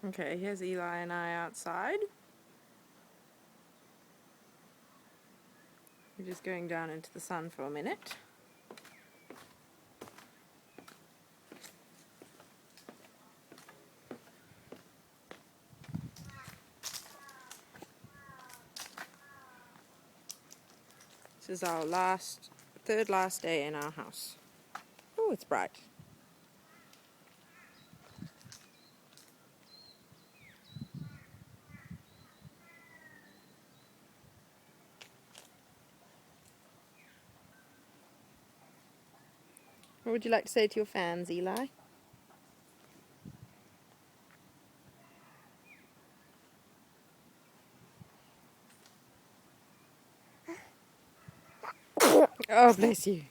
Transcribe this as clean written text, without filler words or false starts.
Okay, here's Eli and I outside. We're just going down into the sun for a minute. This is our third last day in our house. Oh, it's bright. What would you like to say to your fans, Eli? Oh, bless you.